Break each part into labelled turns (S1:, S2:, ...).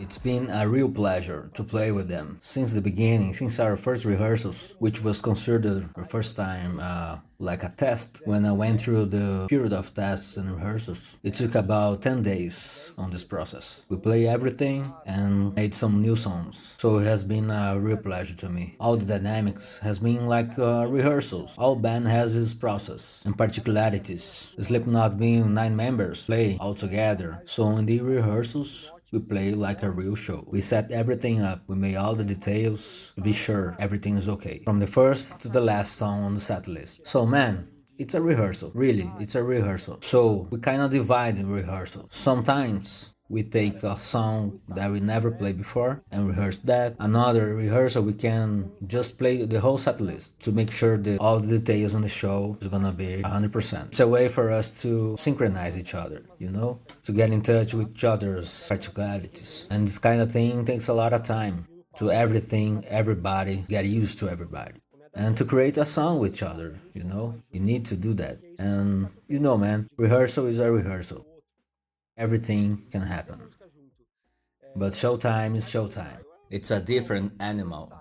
S1: It's been a real pleasure to play with them since the beginning, since our first rehearsals, which was considered the first time like a test. When I went through the period of tests and rehearsals, it took about 10 days on this process. We play everything and made some new songs, so it has been a real pleasure to me. All the dynamics has been like rehearsals. All band has its process and particularities. Slipknot being 9 members play all together, so in the rehearsals we play like a real show. We set everything up, we made all the details to be sure everything is okay. From the first to the last song on the set list. So man, it's a rehearsal, really, it's a rehearsal. So we kind of divide in rehearsal. Sometimes we take a song that we never played before and rehearse that. Another rehearsal we can just play the whole set list to make sure that all the details on the show is gonna be 100%. It's a way for us to synchronize each other, you know, to get in touch with each other's particularities. And this kind of thing takes a lot of time to everything, everybody, get used to everybody. And to create a song with each other, you know, you need to do that. And you know, man, rehearsal is a rehearsal. Everything can happen. But showtime is showtime. It's a different animal.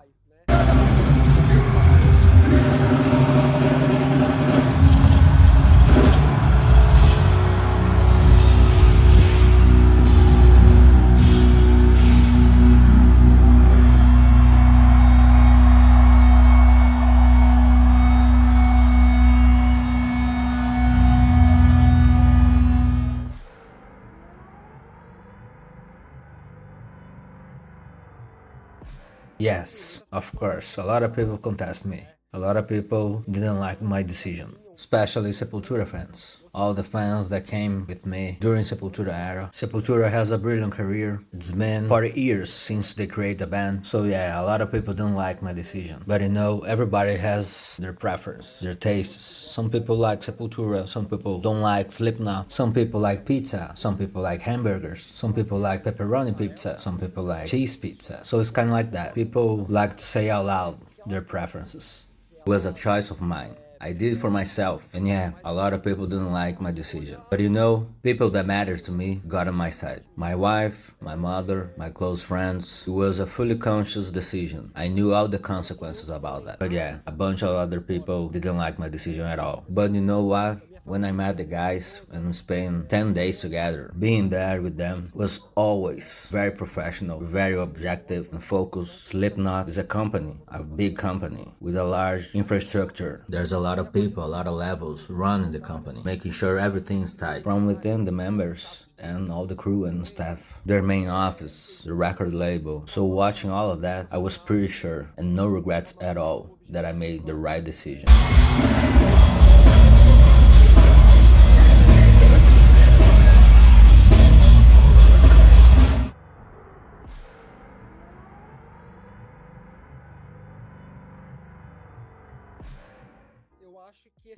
S1: Yes, of course. A lot of people contest me. A lot of people didn't like my decision, especially Sepultura fans. All the fans that came with me during Sepultura era. Sepultura has a brilliant career. It's been 40 years since they created the band. So yeah, a lot of people didn't like my decision. But you know, everybody has their preference, their tastes. Some people like Sepultura, some people don't like Slipknot. Some people like pizza, some people like hamburgers. Some people like pepperoni pizza, some people like cheese pizza. So it's kind of like that. People like to say out loud their preferences. It was a choice of mine. I did it for myself, and yeah, a lot of people didn't like my decision. But you know, people that matter to me got on my side. My wife, my mother, my close friends. It was a fully conscious decision. I knew all the consequences about that. But yeah, a bunch of other people didn't like my decision at all. But you know what? When I met the guys and spent 10 days together, being there with them was always very professional, very objective and focused. Slipknot is a company, a big company with a large infrastructure. There's a lot of people, a lot of levels running the company, making sure everything is tight from within the members and all the crew and staff, their main office, the record label. So watching all of that, I was pretty sure and no regrets at all that I made the right decision.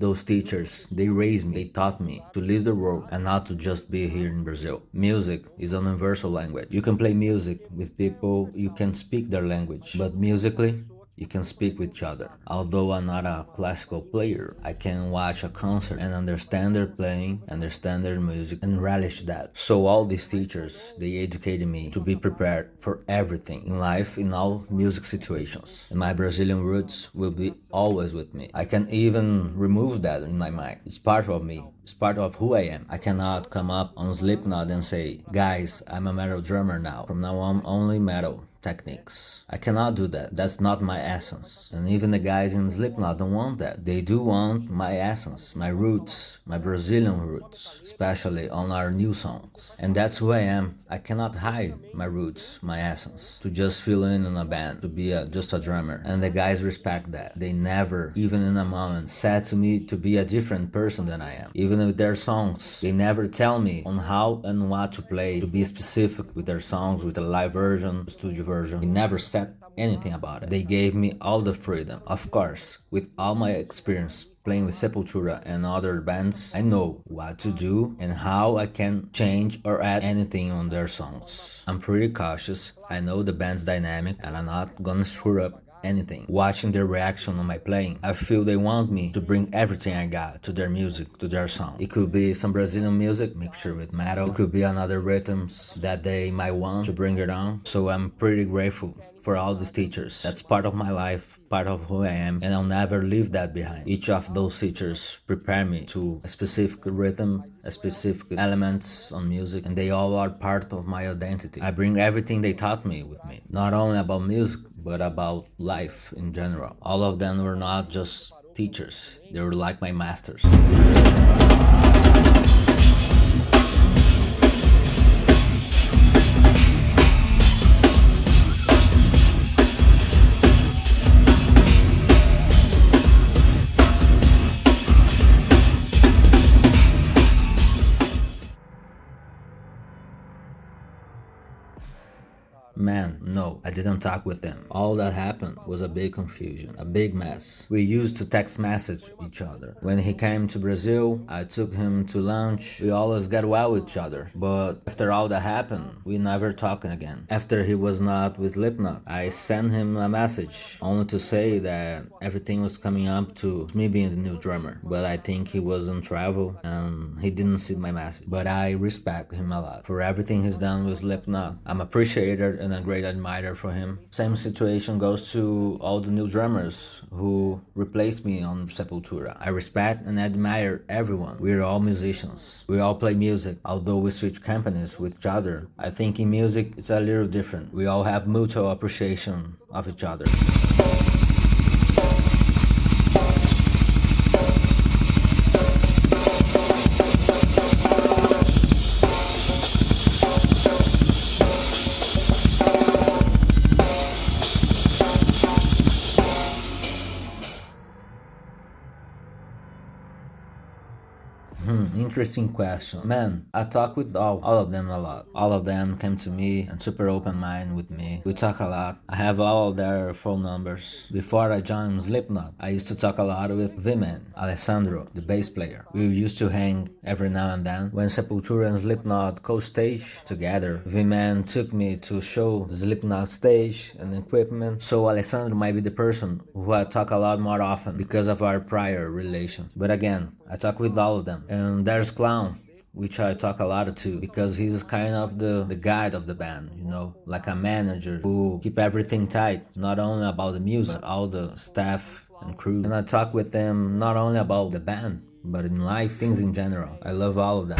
S1: Those teachers, they raised me, they taught me to leave the world and not to just be here in Brazil. Music is a universal language. You can play music with people, you can speak their language, but musically, you can speak with each other. Although I'm not a classical player, I can watch a concert and understand their playing, understand their music, and relish that. So all these teachers, they educated me to be prepared for everything in life, in all music situations. And my Brazilian roots will be always with me. I can even remove that in my mind. It's part of me. It's part of who I am. I cannot come up on Slipknot and say, guys, I'm a metal drummer now. From now on, only metal techniques. I cannot do that. That's not my essence. And even the guys in Slipknot don't want that. They do want my essence, my roots, my Brazilian roots, especially on our new songs. And that's who I am. I cannot hide my roots, my essence, to just fill in a band, to be just a drummer. And the guys respect that. They never, even in a moment, said to me to be a different person than I am. Even with their songs, they never tell me on how and what to play, to be specific with their songs, with the live version, studio version. They never said anything about it. They gave me all the freedom. Of course, with all my experience playing with Sepultura and other bands, I know what to do and how I can change or add anything on their songs. I'm pretty cautious. I know the band's dynamic and I'm not gonna screw up anything. Watching their reaction on my playing, I feel they want me to bring everything I got to their music, to their song. It could be some Brazilian music mixture with metal. It could be another rhythms that they might want to bring it on. So I'm pretty grateful for all these teachers. That's part of my life, part of who I am, and I'll never leave that behind. Each of those teachers prepare me to a specific rhythm, a specific elements on music, and they all are part of my identity. I bring everything they taught me with me, not only about music, but about life in general. All of them were not just teachers, they were like my masters. Man, no, I didn't talk with them. All that happened was a big confusion, a big mess. We used to text message each other. When he came to Brazil, I took him to lunch. We always got well with each other. But after all that happened, we never talked again. After he was not with Slipknot, I sent him a message, only to say that everything was coming up to me being the new drummer. But I think he was on travel and he didn't see my message. But I respect him a lot for everything he's done with Slipknot. I'm appreciated and a great admirer for him. Same situation goes to all the new drummers who replaced me on Sepultura. I respect and admire everyone. We're all musicians. We all play music, although we switch companies with each other. I think in music it's a little different. We all have mutual appreciation of each other. Interesting question. Man, I talk with all of them a lot. All of them came to me and super open mind with me. We talk a lot. I have all their phone numbers. Before I joined Slipknot, I used to talk a lot with V-Man, Alessandro, the bass player. We used to hang every now and then. When Sepultura and Slipknot co-stage together, V-Man took me to show Slipknot stage and equipment. So Alessandro might be the person who I talk a lot more often because of our prior relation. But again, I talk with all of them. And there's Clown, which I talk a lot to because he's kind of the guide of the band, you know, like a manager who keep everything tight, not only about the music, but all the staff and crew. And I talk with them not only about the band, but in life, things in general. I love all of them.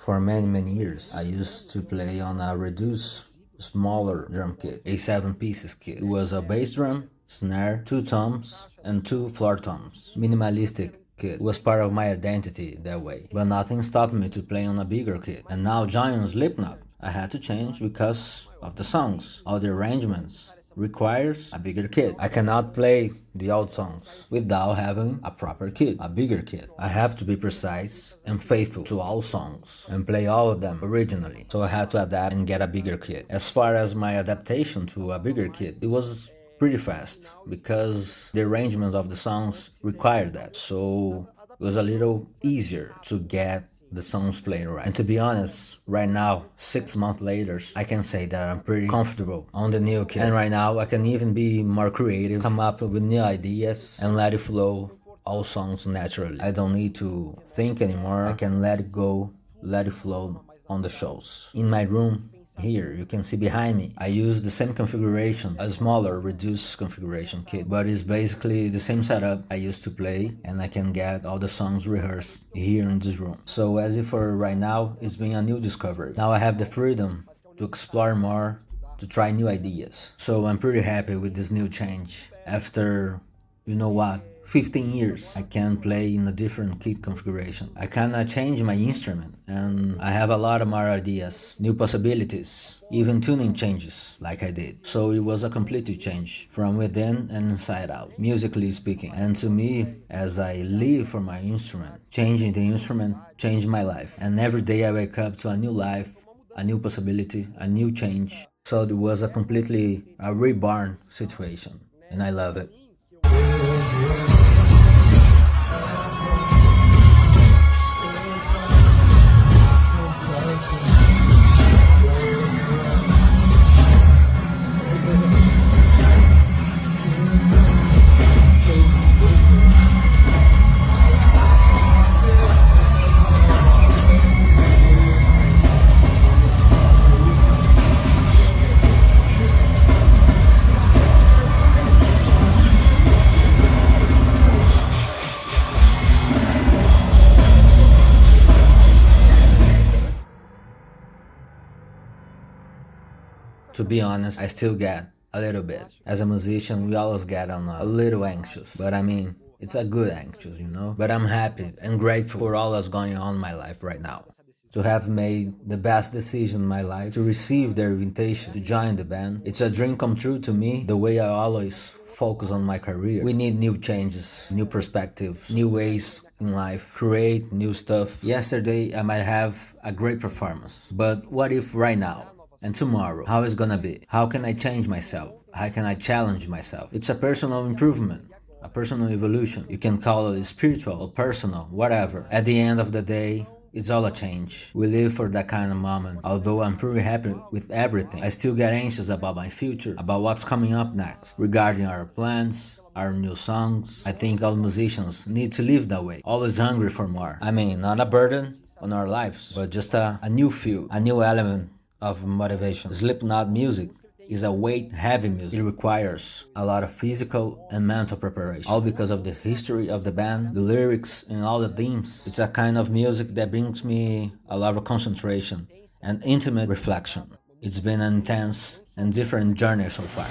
S1: For many years, I used to play on a reduced, smaller drum kit, a 7 pieces kit. It was a bass drum, snare, 2 toms, and 2 floor toms. Minimalistic kit. It was part of my identity that way. But nothing stopped me to play on a bigger kit. And now joining Slipknot, I had to change because of the songs, all the arrangements, requires a bigger kit. I cannot play the old songs without having a proper kit, a bigger kit. I have to be precise and faithful to all songs and play all of them originally. So I had to adapt and get a bigger kit. As far as my adaptation to a bigger kit, it was pretty fast because the arrangements of the songs required that. So it was a little easier to get the songs played right. And to be honest, right now, 6 months later, I can say that I'm pretty comfortable on the new kit. And right now, I can even be more creative, come up with new ideas, and let it flow all songs naturally. I don't need to think anymore. I can let it go, let it flow on the shows. In my room, here, you can see behind me, I use the same configuration, a smaller, reduced configuration kit, but it's basically the same setup I used to play, and I can get all the songs rehearsed here in this room. So as if for right now, it's been a new discovery. Now I have the freedom to explore more, to try new ideas. So I'm pretty happy with this new change. After, you know what, 15 years. I can play in a different key configuration. I can change my instrument, and I have a lot of more ideas, new possibilities, even tuning changes like I did. So it was a complete change from within and inside out, musically speaking. And to me, as I live for my instrument, changing the instrument changed my life. And every day I wake up to a new life, a new possibility, a new change. So it was a completely a reborn situation, and I love it. To be honest, I still get a little bit. As a musician, we always get on a little anxious, but I mean, it's a good anxious, you know? But I'm happy and grateful for all that's going on in my life right now. To have made the best decision in my life, to receive their invitation to join the band. It's a dream come true to me, the way I always focus on my career. We need new changes, new perspectives, new ways in life, create new stuff. Yesterday, I might have a great performance, but what if right now? And tomorrow, how is gonna be? How can I change myself? How can I challenge myself? It's a personal improvement, a personal evolution. You can call it spiritual, personal, whatever. At the end of the day, it's all a change. We live for that kind of moment. Although I'm pretty happy with everything, I still get anxious about my future, about what's coming up next, regarding our plans, our new songs. I think all musicians need to live that way, always hungry for more. I mean, not a burden on our lives, but just a new feel, a new element of motivation. Slipknot music is a weight-heavy music. It requires a lot of physical and mental preparation, all because of the history of the band, the lyrics, and all the themes. It's a kind of music that brings me a lot of concentration and intimate reflection. It's been an intense and different journey so far.